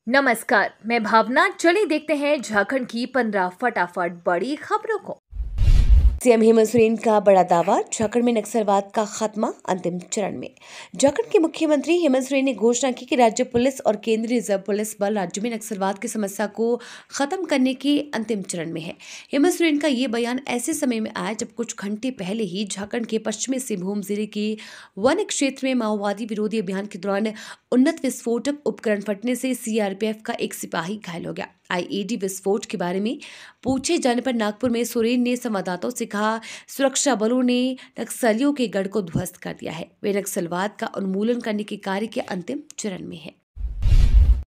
नमस्कार, मैं भावना। चलिए देखते हैं झारखंड की 15 फटाफट बड़ी खबरों को। सीएम हेमंत सोरेन का बड़ा दावा, झारखंड में नक्सलवाद का खात्मा अंतिम चरण में। झारखंड के मुख्यमंत्री हेमंत सोरेन ने घोषणा की कि राज्य पुलिस और केंद्रीय रिजर्व पुलिस बल राज्य में नक्सलवाद की समस्या को खत्म करने के अंतिम चरण में है। हेमंत सोरेन का ये बयान ऐसे समय में आया जब कुछ घंटे पहले ही झारखंड के पश्चिमी सिंहभूम जिले के वन क्षेत्र में माओवादी विरोधी अभियान के दौरान उन्नत विस्फोटक उपकरण फटने से सीआरपीएफ का एक सिपाही घायल हो गया। आईईडी विस्फोट के बारे में पूछे जाने पर नागपुर में सोरेन ने संवाददाताओं से कहा, सुरक्षा बलों ने नक्सलियों के गढ़ को ध्वस्त कर दिया है। वे नक्सलवाद का उन्मूलन करने के कार्य के अंतिम चरण में है।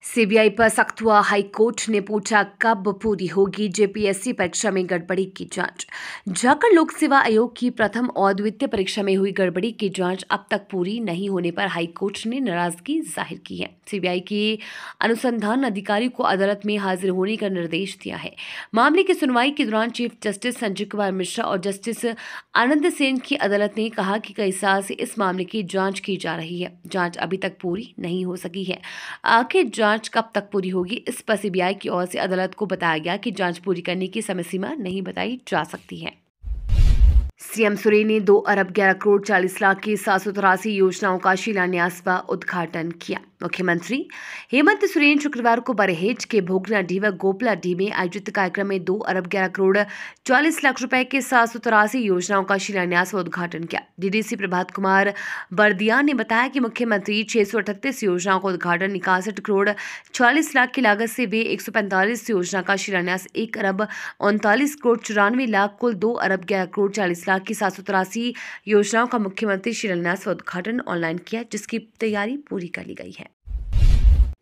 सीबीआई पर सख्त हुआ। हाईकोर्ट ने पूछा, कब पूरी होगी जेपीएससी परीक्षा में गड़बड़ी की जांच। झारखंड लोक सेवा आयोग की प्रथम और द्वितीय परीक्षा में हुई गड़बड़ी की जांच अब तक पूरी नहीं होने पर हाईकोर्ट ने नाराजगी जाहिर की है। सीबीआई के अनुसंधान अधिकारी को अदालत में हाजिर होने का निर्देश दिया है। मामले की सुनवाई के दौरान चीफ जस्टिस संजय कुमार मिश्रा और जस्टिस आनंद सेन की अदालत ने कहा कि कई साल से इस मामले की जांच की जा रही है। जांच अभी तक पूरी नहीं हो सकी है। आखिर जांच कब तक पूरी होगी, इस पर सीबीआई की ओर से अदालत को बताया गया कि जांच पूरी करने की समय सीमा नहीं बताई जा सकती है। सीएम सोरेन ने 2 अरब 11 करोड़ 40 लाख की 783 योजनाओं का शिलान्यास व उद्घाटन किया। मुख्यमंत्री हेमंत सोरेन शुक्रवार को बरहेट के भोगनाडीह व गोपलाडीह में आयोजित कार्यक्रम में 2 अरब 11 करोड़ 40 लाख रुपए के 783 योजनाओं का शिलान्यास व उद्घाटन किया। डीडीसी प्रभात कुमार बर्दिया ने बताया कि मुख्यमंत्री 638 योजनाओं का उद्घाटन 61 करोड़ 40 लाख की लागत से वे 145 योजना का शिलान्यास 1 अरब 39 करोड़ 94 लाख कुल 2 अरब 11 करोड़ 40 लाख की 783 योजनाओं का मुख्यमंत्री शिलान्यास व उद्घाटन ऑनलाइन किया, जिसकी तैयारी पूरी कर ली गई है।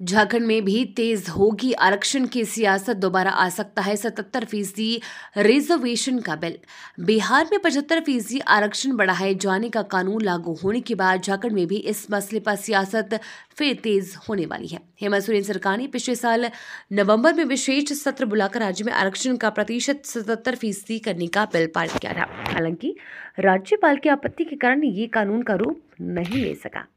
झारखंड में भी तेज होगी आरक्षण की सियासत, दोबारा आ सकता है 77% रिजर्वेशन का बिल। बिहार में 75% आरक्षण बढ़ाए जाने का कानून लागू होने के बाद झारखंड में भी इस मसले पर सियासत फिर तेज होने वाली है। हेमंत सोरेन सरकार ने पिछले साल नवंबर में विशेष सत्र बुलाकर राज्य में आरक्षण का प्रतिशत 77% करने का बिल पारित किया था। हालांकि राज्यपाल की आपत्ति के कारण ये कानून का रूप नहीं ले सका।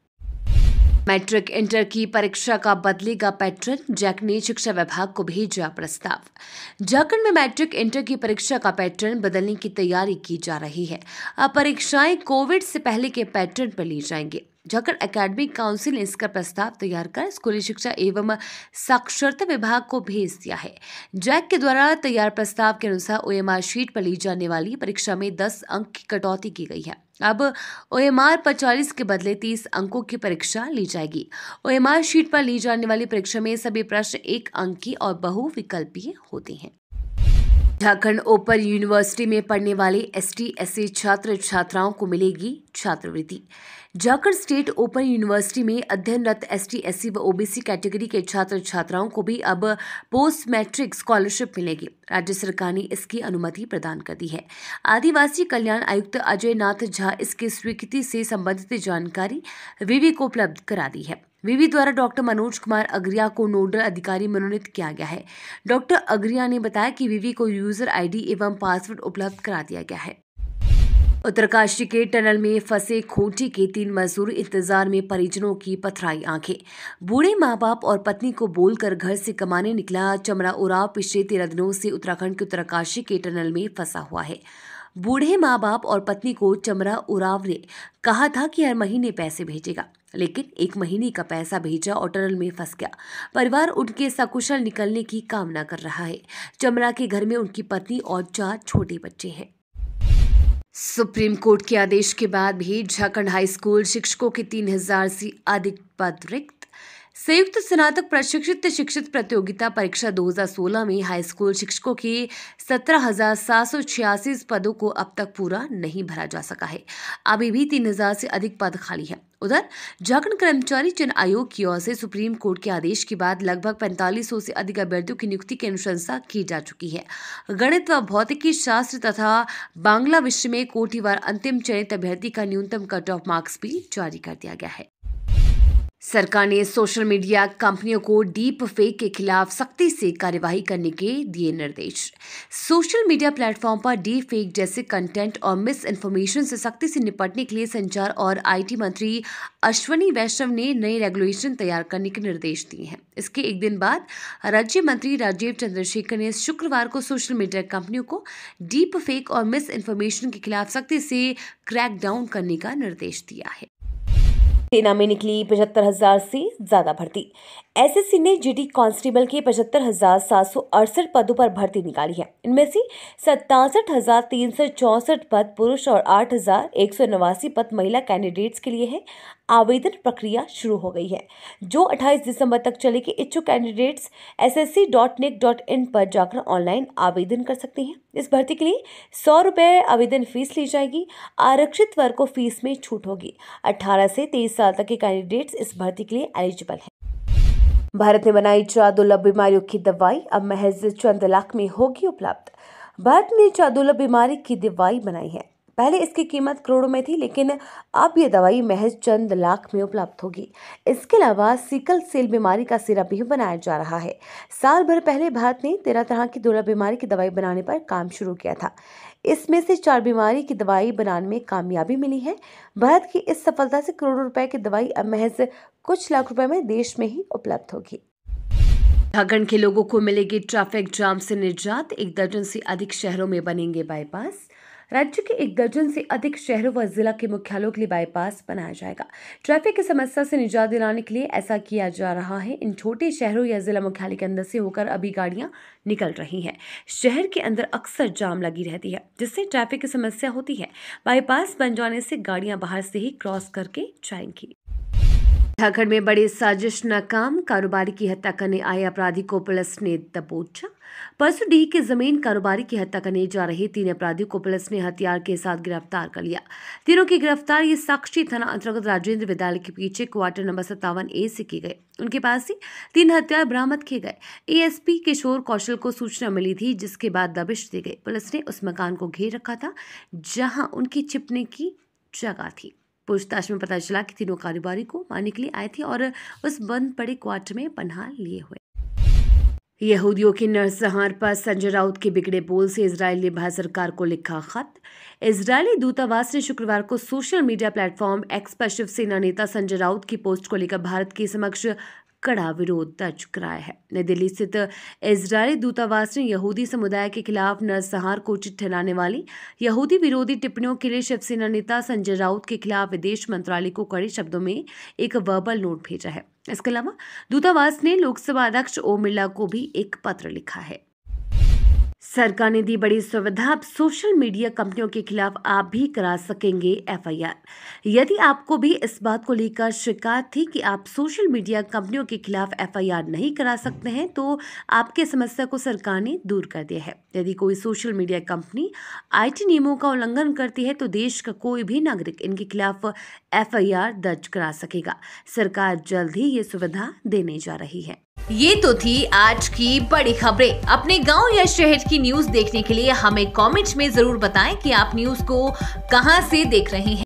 मैट्रिक इंटर की परीक्षा का बदलेगा पैटर्न, जैक ने शिक्षा विभाग को भेजा प्रस्ताव। झारखंड में मैट्रिक इंटर की परीक्षा का पैटर्न बदलने की तैयारी की जा रही है। अब परीक्षाएं कोविड से पहले के पैटर्न पर ली जाएंगी। झारखंड एकेडमिक काउंसिल ने इसका प्रस्ताव तैयार कर स्कूली शिक्षा एवं साक्षरता विभाग को भेज दिया है। जैक के द्वारा तैयार प्रस्ताव के अनुसार ओएमआर शीट पर ली जाने वाली परीक्षा में 10 अंक की कटौती की गई है। अब ओएमआर पर 40 के बदले 30 अंकों की परीक्षा ली जाएगी। ओएमआर शीट पर ली जाने वाली परीक्षा में सभी प्रश्न 1 अंक की और बहुविकल्पीय होते हैं। झारखंड ओपन यूनिवर्सिटी में पढ़ने वाले एसटी/एससी छात्र छात्राओं को मिलेगी छात्रवृत्ति। झारखंड स्टेट ओपन यूनिवर्सिटी में अध्ययनरत एसटी/एससी व ओबीसी कैटेगरी के छात्र छात्राओं को भी अब पोस्ट मैट्रिक स्कॉलरशिप मिलेगी। राज्य सरकार ने इसकी अनुमति प्रदान कर दी है। आदिवासी कल्याण आयुक्त अजय नाथ झा इसकी स्वीकृति से संबंधित जानकारी विवि को उपलब्ध करा दी है। विवि द्वारा डॉक्टर मनोज कुमार अग्रिया को नोडल अधिकारी मनोनीत किया गया है। डॉक्टर अग्रिया ने बताया कि विवि को यूजर आईडी एवं पासवर्ड उपलब्ध करा दिया गया है। उत्तरकाशी के टनल में फंसे खूंटी के 3 मजदूर, इंतजार में परिजनों की पथराई आंखें। बूढ़े माँ बाप और पत्नी को बोलकर घर से कमाने निकला चमरा उरांव पिछले 13 दिनों से उत्तराखंड के उत्तरकाशी के टनल में फंसा हुआ है। बूढ़े माँ बाप और पत्नी को चमरा उरांव ने कहा था कि हर महीने पैसे भेजेगा, लेकिन 1 महीने का पैसा भेजा और टनल में फंस गया। परिवार उनके सकुशल निकलने की कामना कर रहा है। चमरा के घर में उनकी पत्नी और 4 छोटे बच्चे हैं। सुप्रीम कोर्ट के आदेश के बाद भी झारखंड हाई स्कूल शिक्षकों के 3000 से अधिक पद रिक्त। संयुक्त स्नातक प्रशिक्षित शिक्षक प्रतियोगिता परीक्षा 2016 में हाई स्कूल शिक्षकों के 17,786 पदों को अब तक पूरा नहीं भरा जा सका है। अभी भी 3000 से अधिक पद खाली है। उधर झारखंड कर्मचारी चयन आयोग की ओर से सुप्रीम कोर्ट के आदेश के बाद लगभग 4500 से अधिक अभ्यर्थियों की नियुक्ति की अनुशंसा की जा चुकी है। गणित व भौतिकी शास्त्र तथा बांग्ला विषय में कोटिवार अंतिम चयनित अभ्यर्थी का न्यूनतम कट ऑफ मार्क्स भी जारी कर दिया गया है। सरकार ने सोशल मीडिया कंपनियों को डीप फेक के खिलाफ सख्ती से कार्यवाही करने के दिए निर्देश। सोशल मीडिया प्लेटफॉर्म पर डीप फेक जैसे कंटेंट और मिस इन्फॉर्मेशन से सख्ती से निपटने के लिए संचार और आईटी मंत्री अश्विनी वैष्णव ने नए रेगुलेशन तैयार करने के निर्देश दिए हैं। इसके एक दिन बाद राज्य मंत्री राजीव चंद्रशेखर ने शुक्रवार को सोशल मीडिया कंपनियों को डीप फेक और मिस इन्फॉर्मेशन के खिलाफ सख्ती से क्रैकडाउन करने का निर्देश दिया है। सेना में निकली 75,000 से ज्यादा भर्ती। एसएससी ने जीडी कांस्टेबल के 75,768 पदों पर भर्ती निकाली है। इनमें से 67,364 पद पुरुष और 8,189 पद महिला कैंडिडेट्स के लिए है। आवेदन प्रक्रिया शुरू हो गई है, जो 28 दिसंबर तक चलेगी। इच्छुक कैंडिडेट्स ssc.nic.in पर जाकर ऑनलाइन आवेदन कर सकते हैं। इस भर्ती के लिए 100 रुपये आवेदन फीस ली जाएगी। आरक्षित वर्ग को फीस में छूट होगी। 18 से 23 साल तक के कैंडिडेट्स इस भर्ती के लिए एलिजिबल हैं। भारत ने बनाई 4 दुर्लभ बीमारियों की दवाई, अब महज चंद लाख में होगी उपलब्ध। भारत ने 4 दुर्लभ बीमारी की दवाई बनाई है। पहले इसकी कीमत करोड़ों में थी, लेकिन अब ये दवाई महज चंद लाख में उपलब्ध होगी। इसके अलावा सिकल सेल बीमारी का सिरप भी बनाया जा रहा है। साल भर पहले भारत ने 13 तरह की दुर्लभ बीमारी की दवाई बनाने पर काम शुरू किया था। इसमें से 4 बीमारी की दवाई बनाने में कामयाबी मिली है। भारत की इस सफलता से करोड़ों रुपए की दवाई अब महज कुछ लाख रुपए में देश में ही उपलब्ध होगी। झारखंड के लोगों को मिलेगी ट्रैफिक जाम से निजात। 1 दर्जन से अधिक शहरों में बनेंगे बाईपास। राज्य के 1 दर्जन से अधिक शहरों व जिला के मुख्यालयों के लिए बाईपास बनाया जाएगा। ट्रैफिक की समस्या से निजात दिलाने के लिए ऐसा किया जा रहा है। इन छोटे शहरों या जिला मुख्यालय के अंदर से होकर अभी गाड़ियां निकल रही हैं। शहर के अंदर अक्सर जाम लगी रहती है, जिससे ट्रैफिक की समस्या होती है। बाईपास बन जाने से गाड़ियां बाहर से ही क्रॉस करके जाएंगी। झारखंड में बड़ी साजिश नाकाम। कारोबारी की हत्या करने आए अपराधी को पुलिस ने दबोचा। परसों डीह के जमीन कारोबारी की हत्या करने जा रहे 3 अपराधियों को पुलिस ने हथियार के साथ गिरफ्तार कर लिया। तीनों की गिरफ्तारी साक्षी थाना अंतर्गत राजेंद्र विद्यालय के पीछे क्वार्टर नंबर 57A से की गई। उनके पास से 3 हथियार बरामद किए गए। एएसपी किशोर कौशल को सूचना मिली थी, जिसके बाद दबिश दी गई। पुलिस ने उस मकान को घेर रखा था जहां उनकी छिपने की जगह थी। पूछताछ में पता चला कि तीनों कारोबारी को मारने के लिए आए थे और उस बंद पड़े क्वार्टर में पनाह लिए हुए। यहूदियों की नरसंहार पर संजय राउत के बिगड़े बोल से इजरायल ने भारत सरकार को लिखा खत। इजरायली दूतावास ने शुक्रवार को सोशल मीडिया प्लेटफॉर्म एक्स पर शिवसेना नेता संजय राउत की पोस्ट को लेकर भारत के समक्ष कड़ा विरोध दर्ज कराया है। नई दिल्ली स्थित इजरायली दूतावास ने यहूदी समुदाय के खिलाफ नरसंहार को उचित ठहराने वाली यहूदी विरोधी टिप्पणियों के लिए शिवसेना नेता संजय राउत के खिलाफ विदेश मंत्रालय को कड़े शब्दों में एक वर्बल नोट भेजा है। इसके अलावा दूतावास ने लोकसभा अध्यक्ष ओम बिरला को भी एक पत्र लिखा है। सरकार ने दी बड़ी सुविधा। अब सोशल मीडिया कंपनियों के खिलाफ आप भी करा सकेंगे एफआईआर। यदि आपको भी इस बात को लेकर शिकायत थी कि आप सोशल मीडिया कंपनियों के खिलाफ एफआईआर नहीं करा सकते हैं, तो आपकी समस्या को सरकार ने दूर कर दिया है। यदि कोई सोशल मीडिया कंपनी आईटी नियमों का उल्लंघन करती है, तो देश का कोई भी नागरिक इनके खिलाफ एफआईआर दर्ज करा सकेगा। सरकार जल्द ही ये सुविधा देने जा रही है। ये तो थी आज की बड़ी खबरें। अपने गांव या शहर की न्यूज देखने के लिए हमें कमेंट्स में जरूर बताएं कि आप न्यूज को कहां से देख रहे हैं।